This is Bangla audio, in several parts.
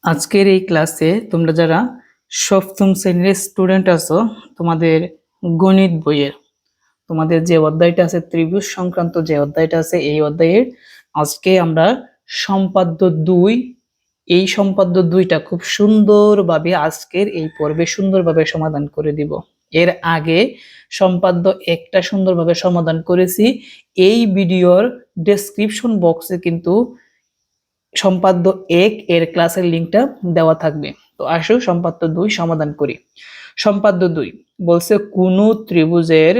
আজকের এই ক্লাসে তোমরা যারা সপ্তম শ্রেণীর স্টুডেন্ট আছো, তোমাদের গণিত বইয়ের তোমাদের যে অধ্যায়টা আছে, ত্রিভুজ সংক্রান্ত যে অধ্যায়টা আছে, এই অধ্যায়ের আজকে আমরা সম্পাদ্য 2, এই সম্পাদ্য 2টা খুব সুন্দরভাবে আজকের এই পর্বে সুন্দরভাবে সমাধান করে দিব। এর আগে সম্পাদ্য 1টা সুন্দরভাবে সমাধান করেছি। এই ভিডিওর ডেসক্রিপশন বক্সে কিন্তু সম্পাদ্য 1 এর ক্লাসের লিংকটা দেওয়া থাকবে। তো আসো সম্পাদ্য 2 সমাধান করি। সম্পাদ্য 2 বলছে কোন ত্রিভুজের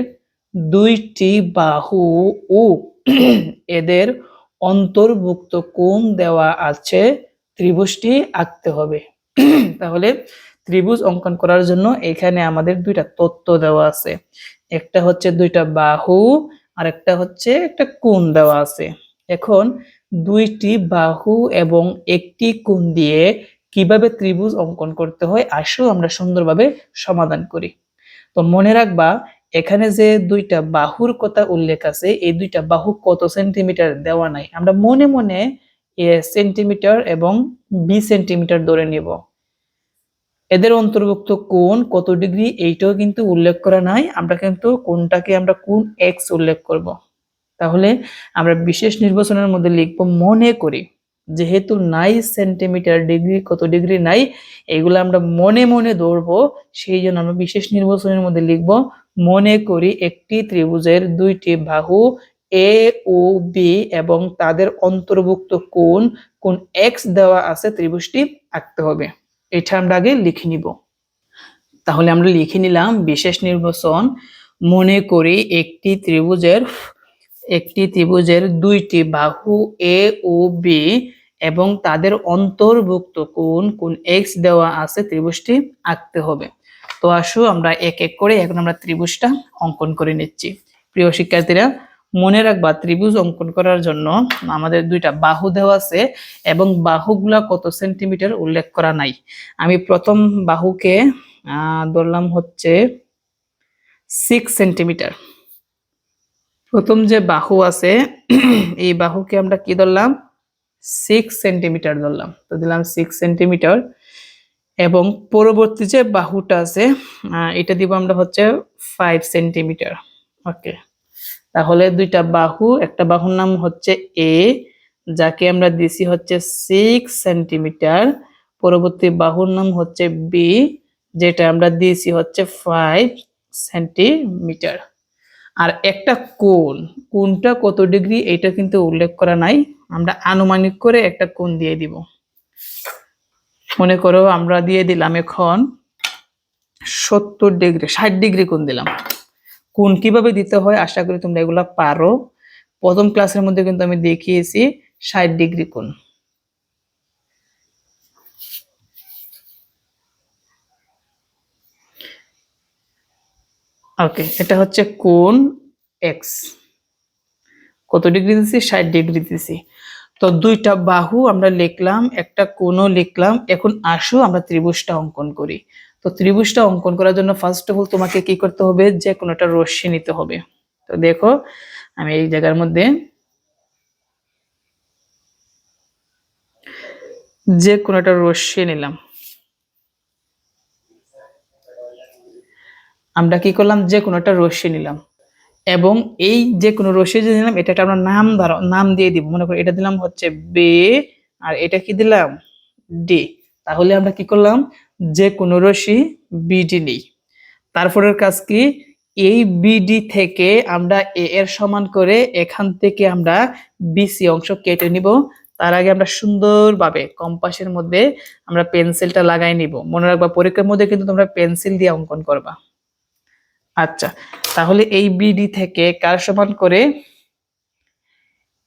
দুইটি বাহু ও এদের অন্তর্ভুক্ত কোণ দেওয়া আছে, ত্রিভুজটি আঁকতে হবে। তাহলে ত্রিভুজ অঙ্কন করার জন্য এখানে আমাদের দুইটা তথ্য দেওয়া আছে, একটা হচ্ছে দুইটা বাহু আর একটা হচ্ছে একটা কোণ দেওয়া আছে। এখন দুইটি বাহু এবং একটি কোণ দিয়ে কিভাবে ত্রিভুজ অঙ্কন করতে হয় আসো আমরা সুন্দরভাবে সমাধান করি। তো মনে রাখবা, এখানে যে দুইটা বাহুর কথা উল্লেখ আছে, এই দুইটা বাহু কত সেন্টিমিটার দেওয়া নাই, আমরা মনে মনে সেন্টিমিটার এবং 20 সেন্টিমিটার ধরে নিব। এদের অন্তর্ভুক্ত কোণ কত ডিগ্রি এইটাও কিন্তু উল্লেখ করা নাই, আমরা কিন্তু কোণটাকে আমরা কোণ এক্স উল্লেখ করব। তাহলে আমরা বিশেষ নির্বাচনের মধ্যে লিখব মনে করি, যেহেতু নাই সেন্টিমিটার ডিগ্রি কত ডিগ্রি নাই, এগুলো আমরা মনে মনে ধরবো, সেই জন্য আমরা বিশেষ নির্বাচনের মধ্যে লিখব মনে করি একটি ত্রিভুজের দুইটি বাহু এ ও বি এবং তাদের অন্তর্ভুক্ত কোণ কোণ এক্স দেওয়া আছে, ত্রিভুজটি আঁকতে হবে। এটা আমরা আগে লিখে নিব। তাহলে আমরা লিখে নিলাম বিশেষ নির্বাচন, মনে করি একটি ত্রিভুজের দুইটি বাহু এ ও বি এবং তাদের অন্তর্ভুক্ত কোণ কোণ এক্স দেওয়া আছে, ত্রিভুজটি আঁকতে হবে। তো আসো আমরা এক এক করে এখন আমরা ত্রিভুজটা অঙ্কন করে নিচ্ছি। প্রিয় শিক্ষার্থীরা, মনে রাখবা ত্রিভুজ অঙ্কন করার জন্য আমাদের দুইটা বাহু দেওয়া আছে এবং বাহুগুলা কত সেন্টিমিটার উল্লেখ করা নাই। আমি প্রথম বাহুকে ধরলাম হচ্ছে 6 সেন্টিমিটার। প্রথম যে বাহু আছে এই বাহুকে আমরা কি ধরলাম, 6 সেন্টিমিটার ধরলাম। তো দিলাম 6 সেন্টিমিটার এবং পরবর্তী যে বাহুটা আছে এটা দিব আমরা হচ্ছে 5 সেন্টিমিটার। ওকে, তাহলে দুইটা বাহু, একটা বাহুর নাম হচ্ছে এ, যাকে আমরা দিছি হচ্ছে 6 সেন্টিমিটার, পরবর্তী বাহুর নাম হচ্ছে বি, যেটা আমরা দিয়েছি হচ্ছে 5 সেন্টিমিটার। আর একটা কোণটা কত ডিগ্রি এটা কিন্তু উল্লেখ করা নাই, আমরা আনুমানিক করে একটা কোণ দিয়ে দিব। মনে করো আমরা দিয়ে দিলাম এখন 70 ডিগ্রি, 60 ডিগ্রি কোণ দিলাম। কোণ কিভাবে দিতে হয় আশা করি তোমরা এগুলা পারো, প্রথম ক্লাসের মধ্যে কিন্তু আমি দেখিয়েছি 60 ডিগ্রি কোণ। ওকে, এটা হচ্ছে কোণ এক্স, কত ডিগ্রি দিছি, 60 ডিগ্রি দিছি। তো দুইটা বাহু আমরা লিখলাম, একটা কোণও লিখলাম। এখন আসো আমরা ত্রিভুজটা অঙ্কন করি। তো ত্রিভুজটা অঙ্কন করার জন্য ফার্স্ট অফ অল তোমাকে কি করতে হবে, যে কোনো একটা রশ্মি নিতে হবে। তো দেখো আমি এই জায়গার মধ্যে যে কোনো একটা রশ্মি নিলাম। আমরা কি করলাম, যে কোনো একটা রশ্মি নিলাম এবং এই যে কোনো রশ্মি যে নিলাম এটাকে আমরা নাম দিয়ে দিব। মনে করি এটা দিলাম হচ্ছে বে আর এটা কি দিলাম ডি। তাহলে আমরা কি করলাম, যে কোনো রশ্মি বিডি নেই। তারপরের কাজ কি, এই বিডি থেকে আমরা এ এর সমান করে এখান থেকে আমরা বিসি অংশ কেটে নিব। তার আগে আমরা সুন্দরভাবে কম্পাসের মধ্যে আমরা পেন্সিলটা লাগাই নিব। মনে রাখবা পরীক্ষার মধ্যে কিন্তু তোমরা পেন্সিল দিয়ে অঙ্কন করবা। আচ্ছা, তাহলে এই বিডি থেকে কার সমান করে,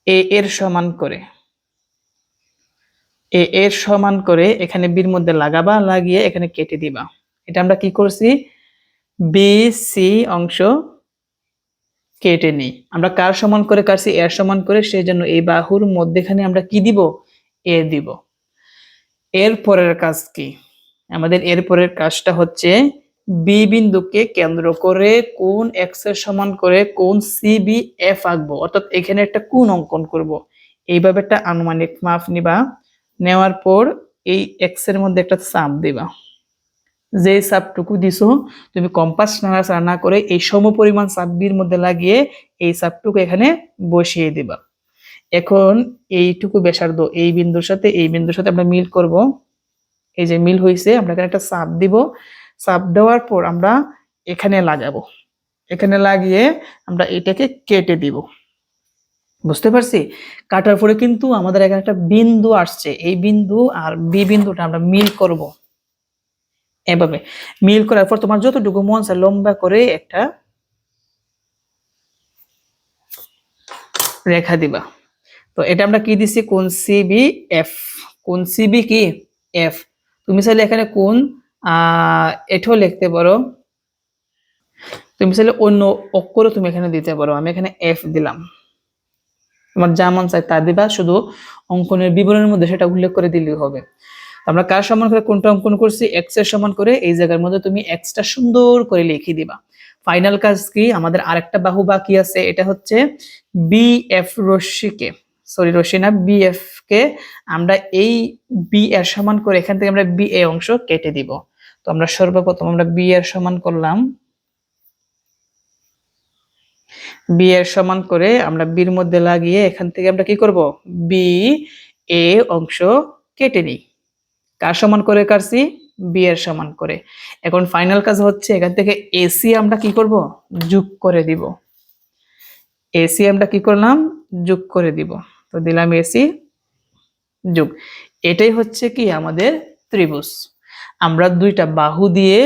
এ এর সমান করে, এ এর সমান করে এখানে বির মধ্যে লাগাবা, লাগিয়ে এখানে কেটে দিবা। এটা আমরা কি করছি, বি সি অংশ কেটে নেই। আমরা কার সমান করে কাটছি, এর সমান করে, সেই জন্য এই বাহুর মধ্যেখানে আমরা কি দিব, এ দিব। এর পরের কাজ কি, আমাদের এর পরের কাজটা হচ্ছে বি বিন্দুকে কেন্দ্র করে কোণ এক্স এর সমান করে কোণ সিবি এফ আঁকবো, অর্থাৎ এখানে একটা কোণ অঙ্কন করব। এইভাবে একটা আনুমানিক মাপ নিবা, নেওয়ার পর এই এক্স এর মধ্যে একটা চাপ দিবা। যে চাপটুকু দিছো তুমি কম্পাস নাড়াচাড়া না করে এই সমপরিমাণ চাপ বির মধ্যে লাগিয়ে এই চাপটুকু এখানে বসিয়ে দিবা। এখন এইটুকু ব্যাসার্ধ এই বিন্দুর সাথে এই বিন্দুর সাথে আমরা মিল করব। এই যে মিল হয়েছে, আমরা এখানে একটা চাপ দিব। চাপ দেওয়ার পর আমরা এখানে লাগাবো। এখানে লাগিয়ে আমরা এটাকে কেটে দিব। বুঝতে পারছি? কাটার পরে কিন্তু আমাদের এখানে একটা বিন্দু আসছে। এই বিন্দু আর বি বিন্দুটা আমরা মিল করব। এভাবে মিল করার পর তোমার যতটুকু মন চায় লম্বা করে একটা রেখা দিবা। তো এটা আমরা কি দিছি, কোণ সিবি এফ। কোণ সিবি কি এফ। তুমি চাইলে এখানে কোণ এটাও লিখতে পারো, তুমি চাইলে অন্য অক্ষরও তুমি এখানে দিতে পারো। আমি এখানে এফ দিলাম, তোমার যা মন চায় তা দিবা, শুধু অঙ্কনের বিবরণের মধ্যে সেটা উল্লেখ করে দিলেই হবে। আমরা কার সমান করে কোনটা অঙ্কন করছি, এক্স এর সমান করে এই জায়গার মধ্যে তুমি এক্সটা সুন্দর করে লিখে দিবা। ফাইনাল কাজ কি, আমাদের আরেকটা বাহু বাকি আছে, এটা হচ্ছে বিএফ রশ্মিকে, সরি রশ্মি না, বিএফ কে আমরা এই বি এর সমান করে এখান থেকে আমরা বি এ অংশ কেটে দিব। তো আমরা সর্বপ্রথম আমরা বি এর সমান করলাম, বি এর সমান করে আমরা বির মধ্যে লাগিয়ে এখান থেকে আমরা কি করব, বি এ অংশ কেটে নিই। কার সমান করে কাটছি, বি এর সমান করে। এখন ফাইনাল কাজ হচ্ছে এখান থেকে এসি আমরা কি করব, যোগ করে দিব। এসি আমরা কি করলাম, যোগ করে দিব। তো দিলাম এসি যোগ। এটাই হচ্ছে কি আমাদের ত্রিভুজ। আমরা দুইটা বাহু দিয়ে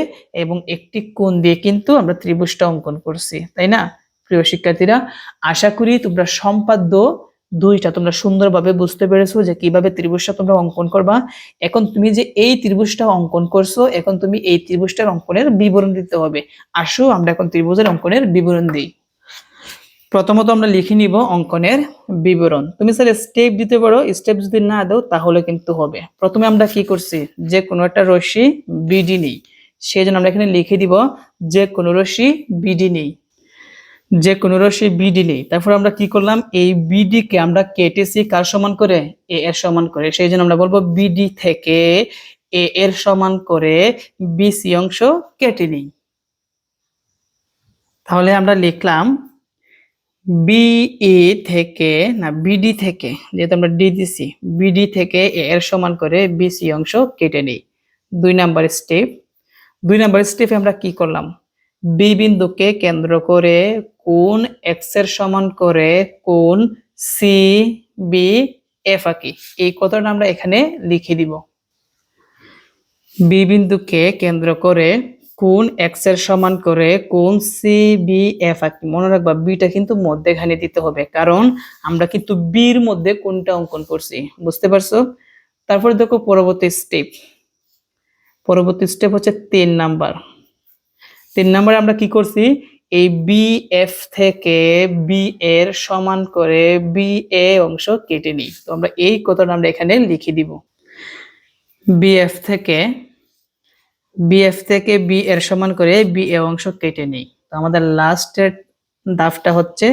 এবং একটি কোণ দিয়ে কিন্তু আমরা ত্রিভুজটা অঙ্কন করছি, তাই না প্রিয় শিক্ষার্থীরা? আশা করি তোমরা সম্পাদ্য দুইটা তোমরা সুন্দরভাবে বুঝতে পেরেছো যে কিভাবে ত্রিভুজটা তোমরা অঙ্কন করবা। এখন তুমি যে এই ত্রিভুজটা অঙ্কন করছো, এখন তুমি এই ত্রিভুজটার অঙ্কনের বিবরণ দিতে হবে। আসো আমরা এখন ত্রিভুজের অঙ্কনের বিবরণ দিই। প্রথমত আমরা লিখে নিব অঙ্কনের বিবরণ। তুমি চাইলে স্টেপ দিতে পারো, স্টেপ যদি না দাও তাহলে কিন্তু হবে। প্রথমে আমরা কি করছি, যে কোনো একটা রশ্মি বিডি নেই, সেই জন্য আমরা এখানে লিখে দিব যে কোনো রশ্মি বিডি নেই, যে কোনো রশ্মি বিডি নেই। তারপর আমরা কি করলাম, এই বিডি কে আমরা কেটেছি কার সমান করে, এ এর সমান করে। সেই জন্য আমরা বলবো বিডি থেকে এ এর সমান করে বিসি অংশ কেটে নিই। তাহলে আমরা লিখলাম বিই থেকে না বিডি থেকে, যেহেতু আমরা ডি দিছি, বিডি থেকে এ এর সমান করে বিসি অংশ কেটে নেই। 2 নাম্বার স্টেপ। 2 নাম্বার স্টেপে আমরা কি করলাম, বি বিন্দুকে কেন্দ্র করে কোণ এক্স এর সমান করে কোণ সি বি এফ আঁকি। এই কথাটা আমরা এখানে লিখে দিব। বি বিন্দুকে কেন্দ্র করে কোণ এক্স এর সমান করে কোণ সি বি এফ আঁকি। মনে রাখবা বিটা কিন্তু মধ্যেখানে দিতে হবে, কারণ আমরা কিন্তু বির মধ্যে কোণটা অঙ্কন করছি। বুঝতে পারছো? তারপরে দেখো পরবর্তী স্টেপ। পরবর্তী স্টেপ হচ্ছে 3 নাম্বার। 3 নাম্বারে আমরা কি করছি, এই বি এফ থেকে বি এর সমান করে বি এ অংশ কেটে নিই। তো আমরা এই কথাটা আমরা এখানে লিখে দিব। বিএফ থেকে বি এর সমান করে বি এ অংশ কেটে নেই। তো আমাদের লাস্টের ধাপটা হচ্ছে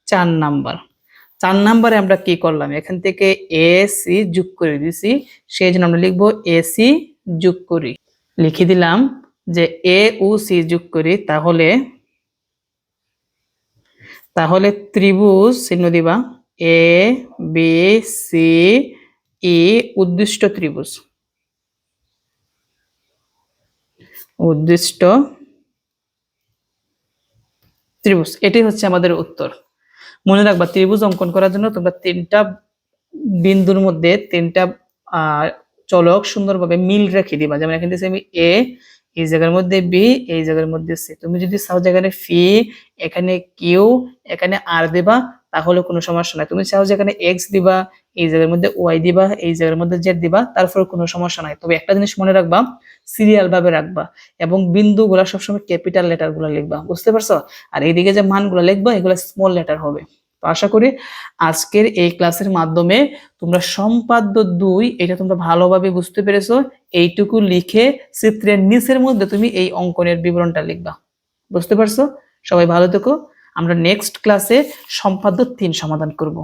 4 নাম্বার। 4 নাম্বারে আমরা কি করলাম, এখান থেকে এ সি যোগ করে দিছি, সেই জন্য আমরা লিখবো এসি যোগ করি। লিখে দিলাম যে এ ও সি যোগ করি, তাহলে ত্রিভুজ চিহ্ন দিবা, এ বি সি ই উদ্দিষ্ট ত্রিভুজ, উদ্দিষ্ট ত্রিভুজ। এটাই হচ্ছে আমাদের উত্তর। মনে রাখবা ত্রিভুজ অঙ্কন করার জন্য তোমরা 3টা বিন্দুর মধ্যে 3টা চলক সুন্দরভাবে মিল রেখে দিবা। যেমন এখানে দিয়েছি আমি এ, এই জায়গার মধ্যে বি, এই জায়গার মধ্যে সি। তুমি যদি চাও যেখানে ফি, এখানে কিউ, এখানে আর দিবা, তাহলে কোনো সমস্যা নাই। তুমি চাও যেখানে এক্স দিবা, এই জায়গার মধ্যে ওয়াই দিবা, এই জায়গার মধ্যে জেড দিবা, তারপরে কোনো সমস্যা নাই। তবে একটা জিনিস মনে রাখবা, সিরিয়াল ভাবে রাখবা এবং বিন্দুগুলা সবসময় ক্যাপিটাল লেটার গুলা লিখবা। বুঝতে পারছো? আর এইদিকে যে মানগুলো লিখবা এগুলো স্মল লেটার হবে। তো আশা করি আজকের এই ক্লাসের মাধ্যমে তোমরা সম্পাদ্য 2 এটা তোমরা ভালোভাবে বুঝতে পেরেছো। এইটুকু লিখে চিত্রের নিচের মধ্যে তুমি এই অঙ্কনের বিবরণটা লিখবা। বুঝতে পারছো? সবাই ভালো থেকো। আমরা নেক্সট ক্লাসে সম্পাদ্য 3 সমাধান করব।